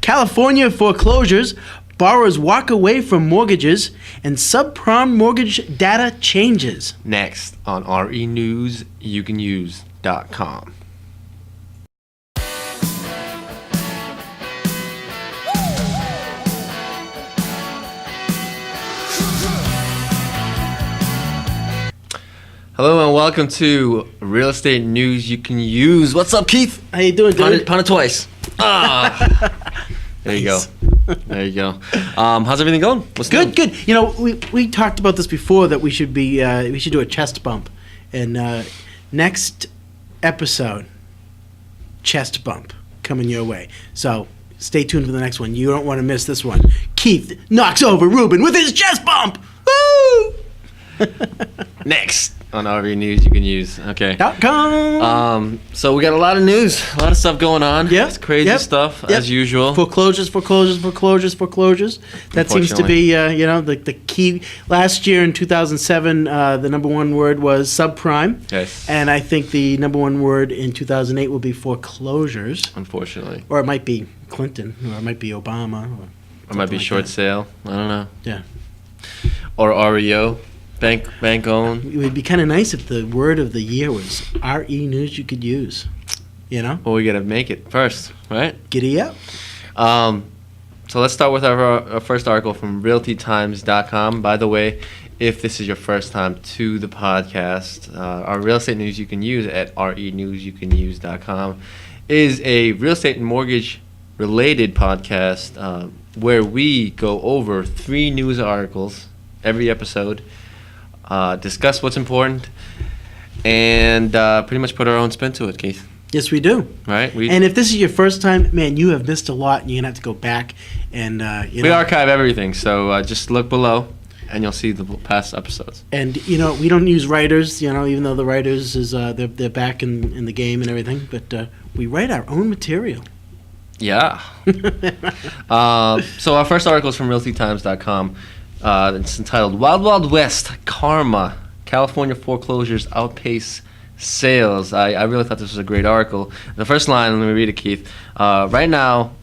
California foreclosures, borrowers walk away from mortgages, and subprime mortgage data changes. Next on renewsyoucanuse.com. Hello and welcome to Real Estate News You Can Use. What's up, Keith? How you doing, dude? Pound it twice. There you go. There you go. How's everything going? What's Good, new? good. You know, we talked about this before that we should do a chest bump, and next episode, chest bump coming your way. So stay tuned for the next one. You don't want to miss this one. Keith knocks over Ruben with his chest bump. Woo! Next on RV News You Can Use. Okay. .com. So we got a lot of news, a lot of stuff going on. Yep. It's crazy stuff as usual. Foreclosures. That seems to be, the key. Last year in 2007, the number one word was subprime. Yes. And I think the number one word in 2008 will be foreclosures. Unfortunately. Or it might be Clinton, or it might be Obama. Or it might be like short that. sale. I don't know. Yeah. Or REO. Bank owned. It would be kind of nice if the word of the year was RE News You Could Use. You know? Well, we got to make it first, right? Giddy up. So let's start with our first article from realtytimes.com. By the way, if this is your first time to the podcast, our Real Estate News You Can Use at renewsyoucanuse.com is a real estate and mortgage related podcast where we go over 3 news articles every episode, discuss what's important, and pretty much put our own spin to it, Keith. Yes, we do. Right? And if this is your first time, man, you have missed a lot, and you're going to have to go back and, we archive everything, so just look below, and you'll see the past episodes. And, we don't use writers, even though the writers, they're back in the game and everything, but we write our own material. Yeah. So our first article is from realtytimes.com. It's entitled Wild Wild West Karma, California Foreclosures Outpace Sales. I really thought this was a great article. The first line, let me read it, Keith. Right now,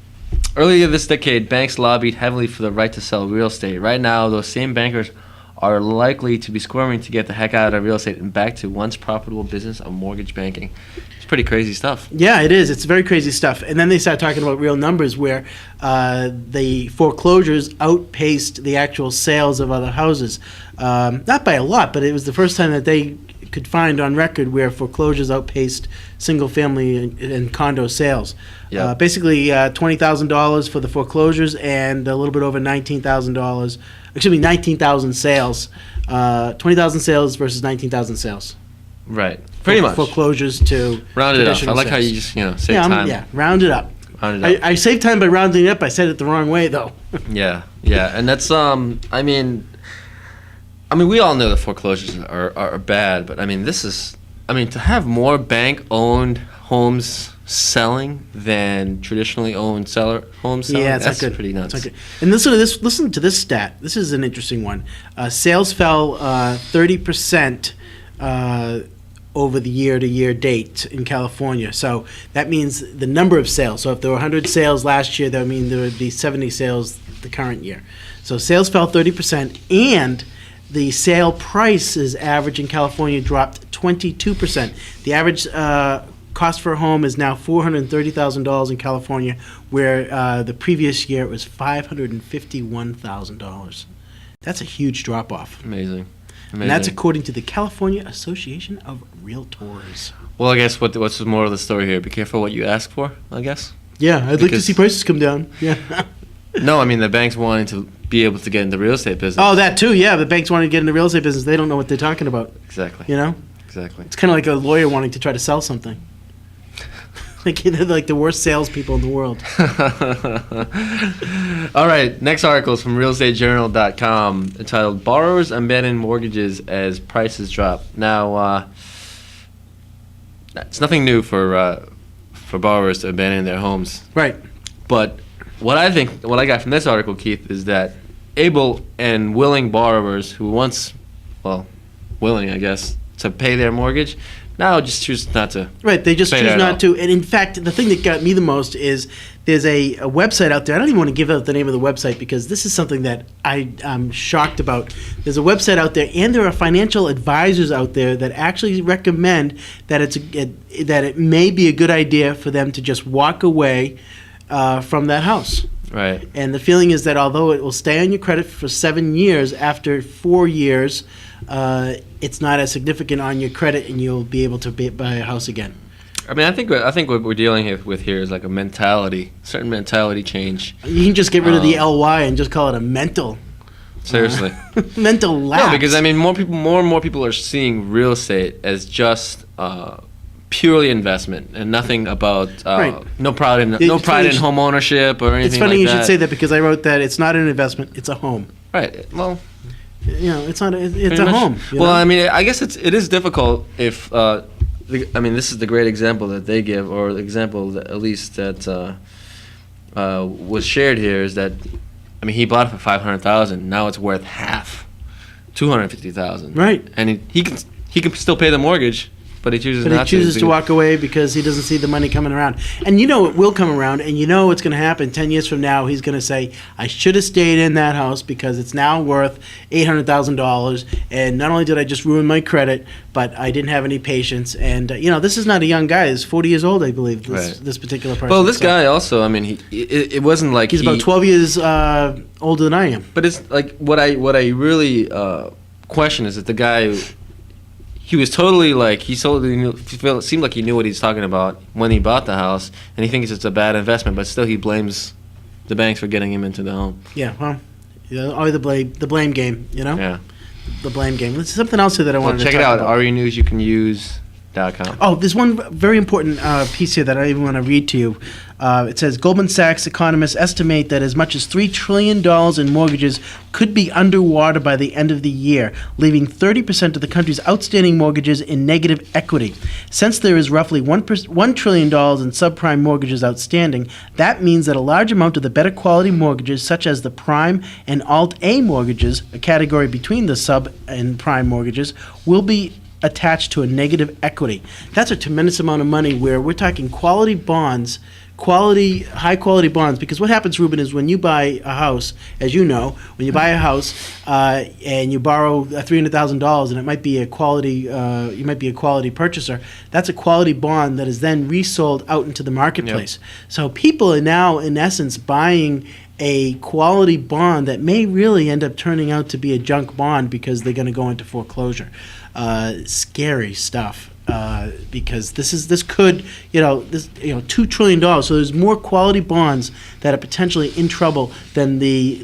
earlier this decade, banks lobbied heavily for the right to sell real estate. Right now, those same bankers are likely to be squirming to get the heck out of real estate and back to once profitable business of mortgage banking. It's pretty crazy stuff. Yeah, it is. It's very crazy stuff. And then they start talking about real numbers where the foreclosures outpaced the actual sales of other houses. Not by a lot, but it was the first time that they could find on record where foreclosures outpaced single-family and condo sales. Yep. Basically, $20,000 for the foreclosures and a little bit over $19,000. Excuse me, 19,000 sales. 20,000 sales versus 19,000 sales. Right. Pretty much. Foreclosures to round it up. I traditional like how sales. you just, save time. Round it up. Round it up. I saved time by rounding it up. I said it the wrong way, though. Yeah. And that's, we all know that foreclosures are bad, but to have more bank-owned homes selling than traditionally owned homes selling, that's pretty nuts. It's not good. And listen to this stat. This is an interesting one. Sales fell 30% over the year-to-year date in California. So that means the number of sales. So if there were 100 sales last year, that would mean there would be 70 sales the current year. So sales fell 30%, and the sale prices average in California dropped 22%. The average cost for a home is now $430,000 in California, where the previous year it was $551,000. That's a huge drop-off. Amazing. And that's according to the California Association of Realtors. Well, I guess what's the moral of the story here? Be careful what you ask for, I guess. Yeah, I'd like to see prices come down. Yeah. No, the banks wanting to be able to get into the real estate business. Oh, that too, yeah. The banks want to get into real estate business. They don't know what they're talking about. Exactly. Exactly. It's kind of like a lawyer wanting to try to sell something. They're like the worst salespeople in the world. All right, next article is from realestatejournal.com entitled Borrowers Abandon Mortgages as Prices Drop. Now, it's nothing new for borrowers to abandon their homes. Right. But what I got from this article, Keith, is that able and willing borrowers who willing, I guess, to pay their mortgage, now just choose not to. Right, they just pay choose that not off. to. And in fact, the thing that got me the most is there's a website out there. I don't even want to give out the name of the website because this is something that I'm shocked about. There's a website out there, and there are financial advisors out there that actually recommend that that it may be a good idea for them to just walk away from that house. Right. And the feeling is that although it will stay on your credit for 7 years, after 4 years, it's not as significant on your credit, and you'll be able to buy a house again. I mean, I think what we're dealing with here is like a certain mentality change. You can just get rid of the ly and just call it a mental. Seriously. Mental lapse. No, because I mean, more and more people are seeing real estate as just purely investment and nothing about Right. no pride in It's funny home ownership or anything. It's funny like you that. should say that because I wrote that it's not an investment; it's a home. Right. Well, It's not. It's pretty a much. home. you Well, know? I mean, I guess it is difficult if I mean, this is the great example that they give, or the example that, at least that was shared here, is that I mean, he bought it for $500,000. Now it's worth half, $250,000. Right. And he can still pay the mortgage, but he chooses But not he chooses to. to walk away because he doesn't see the money coming around. And you know it will come around, and you know what's going to happen. 10 years from now, he's going to say, I should have stayed in that house because it's now worth $800,000, and not only did I just ruin my credit, but I didn't have any patience. And, this is not a young guy. He's 40 years old, I believe, this particular person. Well, this So guy also, I mean, it wasn't like he's about 12 years older than I am. But it's like what I really question is that the guy, he was totally like it seemed like he knew what he's talking about when he bought the house, and he thinks it's a bad investment, but still he blames the banks for getting him into the home. Yeah, well, always the blame game, Yeah. The blame game. There's something else here that I wanted to check talk it out. about. renewsyoucanuse.com. Oh, there's one very important piece here that I even want to read to you. It says Goldman Sachs economists estimate that as much as $3 trillion in mortgages could be underwater by the end of the year, leaving 30% of the country's outstanding mortgages in negative equity. Since there is roughly $1 trillion in subprime mortgages outstanding, that means that a large amount of the better quality mortgages, such as the prime and alt-A mortgages, a category between the sub and prime mortgages, will be attached to a negative equity. That's a tremendous amount of money where we're talking quality bonds, high quality bonds, because what happens, Ruben, is when you buy a house, as you know, when you buy a house and you borrow $300,000 and it might be a quality, you might be a quality purchaser, that's a quality bond that is then resold out into the marketplace. Yep. So people are now, in essence, buying a quality bond that may really end up turning out to be a junk bond because they're going to go into foreclosure. Scary stuff. Because this could, $2 trillion. So there's more quality bonds that are potentially in trouble than the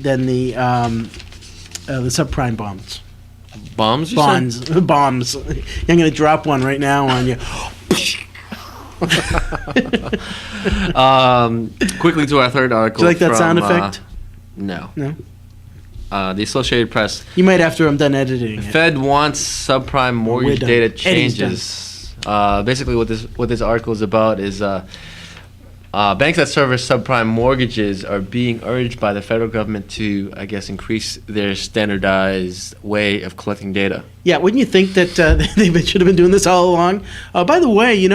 subprime bonds. Bombs? Bombs. I'm going to drop one right now on you. Quickly to our third article. Do you like that sound effect? No. No. The Associated Press. You might after I'm done editing it. Fed wants subprime mortgage data Eddie's changes. Basically, what this article is about is banks that service subprime mortgages are being urged by the federal government to, I guess, increase their standardized way of collecting data. Yeah, wouldn't you think that they should have been doing this all along? By the way,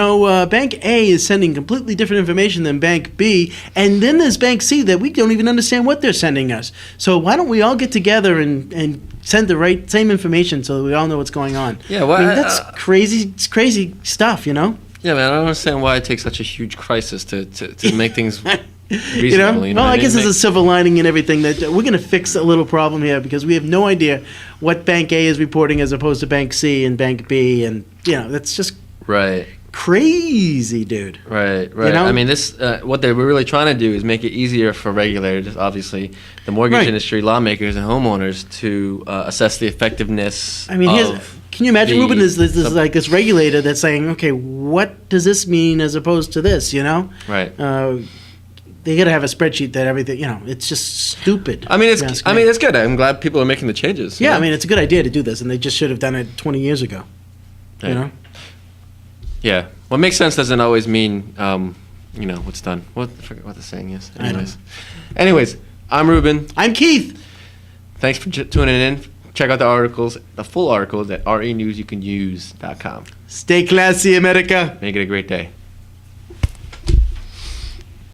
Bank A is sending completely different information than Bank B, and then there's Bank C that we don't even understand what they're sending us. So why don't we all get together and send the same information so that we all know what's going on? Yeah, well, I mean, that's crazy. It's crazy stuff, Yeah, man, I don't understand why it takes such a huge crisis to make things reasonable. Well, I guess there's a silver lining in everything that we're going to fix a little problem here because we have no idea what Bank A is reporting as opposed to Bank C and Bank B, and that's just right. Crazy, dude. Right. I mean, this what they were really trying to do is make it easier for regulators, obviously, the mortgage industry, lawmakers, and homeowners to assess the effectiveness. I mean, can you imagine, Ruben, is like this regulator that's saying, okay, what does this mean as opposed to this? Right. They got to have a spreadsheet that everything. It's just stupid. I mean, it's good. I'm glad people are making the changes. Yeah, I mean, it's a good idea to do this, and they just should have done it 20 years ago. Right. Yeah. What makes sense doesn't always mean, what's done. I forget what the saying is. Anyways, I'm Ruben. I'm Keith. Thanks for tuning in. Check out the full articles at renewsyoucanuse.com. Stay classy, America. Make it a great day.